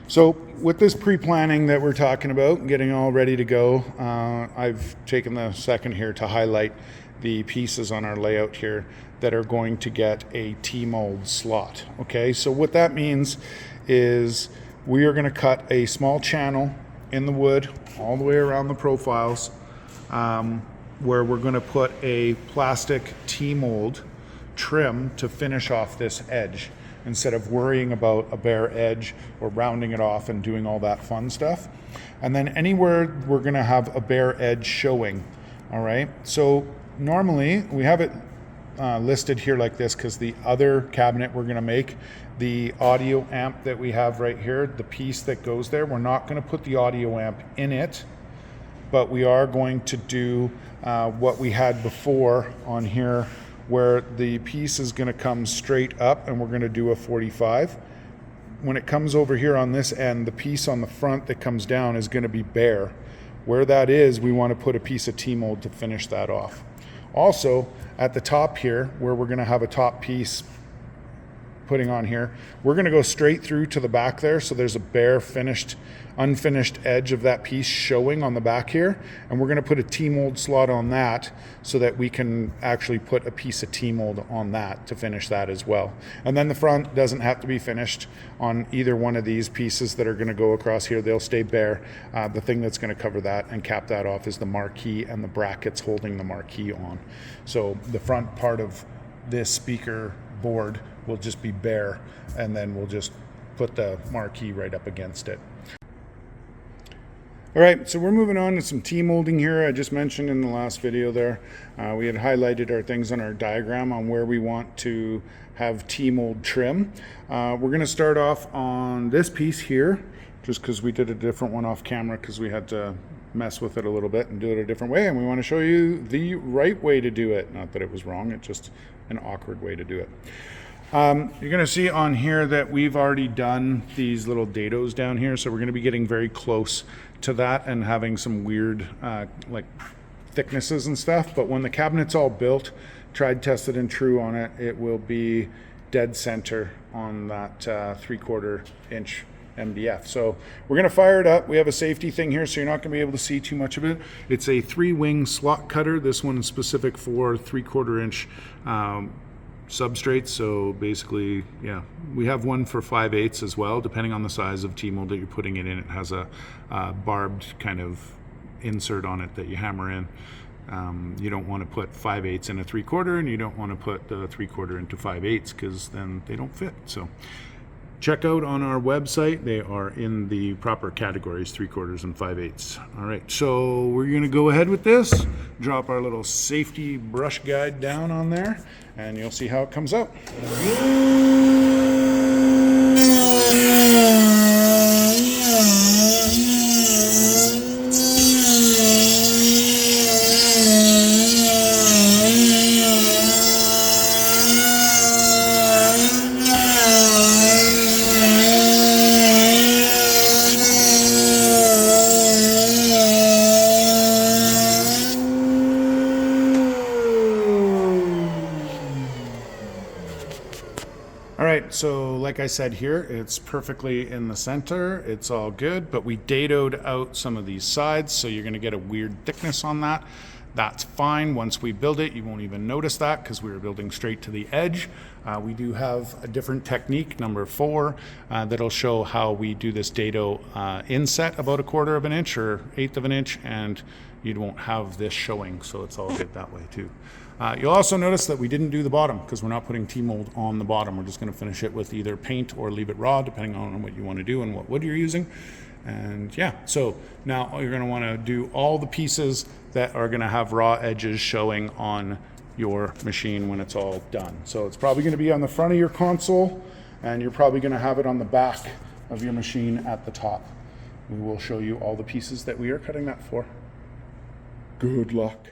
So with this pre-planning that we're talking about, getting all ready to go, I've taken the second here to highlight the pieces on our layout here that are going to get a T-mold slot. Okay, so what that means is we are going to cut a small channel in the wood all the way around the profiles, where we're going to put a plastic T-mold trim to finish off this edge, instead of worrying about a bare edge or rounding it off and doing all that fun stuff. And then anywhere we're gonna have a bare edge showing, all right? So normally we have it listed here like this because the other cabinet we're gonna make, the audio amp that we have right here, the piece that goes there, we're not gonna put the audio amp in it, but we are going to do what we had before on here, where the piece is going to come straight up and we're going to do a 45. When it comes over here on this end, the piece on the front that comes down is going to be bare. Where that is, we want to put a piece of T-mold to finish that off. Also, at the top here, where we're going to have a top piece putting on here, we're going to go straight through to the back there, so there's a bare unfinished edge of that piece showing on the back here, and we're going to put a T-mold slot on that so that we can actually put a piece of T-mold on that to finish that as well. And then the front doesn't have to be finished on either one of these pieces that are going to go across here. They'll stay bare. The thing that's going to cover that and cap that off is the marquee and the brackets holding the marquee on. So the front part of this speaker board will just be bare, and then we'll just put the marquee right up against it. All right, so we're moving on to some T-molding here. I just mentioned in the last video there, we had highlighted our things on our diagram on where we want to have T-mold trim. We're going to start off on this piece here, just because we did a different one off camera because we had to mess with it a little bit and do it a different way, and we want to show you the right way to do it. Not that it was wrong, it's just an awkward way to do it. You're going to see on here that we've already done these little dados down here, so we're going to be getting very close to that and having some weird like thicknesses and stuff. But when the cabinet's all built, tried, tested, and true on it, it will be dead center on that 3/4 inch MDF. So we're going to fire it up. We have a safety thing here, so you're not going to be able to see too much of it. It's a 3-wing slot cutter. This one is specific for 3/4 inch substrates. So basically, yeah, we have one for 5/8 as well, depending on the size of T-mold that you're putting it in. It has a barbed kind of insert on it that you hammer in. You don't want to put 5/8 in a 3/4, and you don't want to put the 3/4 into 5/8 because then they don't fit. So check out on our website, they are in the proper categories, 3/4 and 5/8. All right, so we're gonna go ahead with this, drop our little safety brush guide down on there, and you'll see how it comes out. All right, so like I said here, it's perfectly in the center. It's all good, but we dadoed out some of these sides, so you're gonna get a weird thickness on that. That's fine. Once we build it, you won't even notice that because we were building straight to the edge. We do have a different technique, number 4, that'll show how we do this dado inset about 1/4 of an inch or 1/8 of an inch, and you won't have this showing, so it's all good that way too. You'll also notice that we didn't do the bottom because we're not putting T-mold on the bottom. We're just going to finish it with either paint or leave it raw, depending on what you want to do and what wood you're using. And yeah, so now you're going to want to do all the pieces that are going to have raw edges showing on your machine when it's all done. So it's probably going to be on the front of your console, and you're probably going to have it on the back of your machine at the top. We will show you all the pieces that we are cutting that for. Good luck.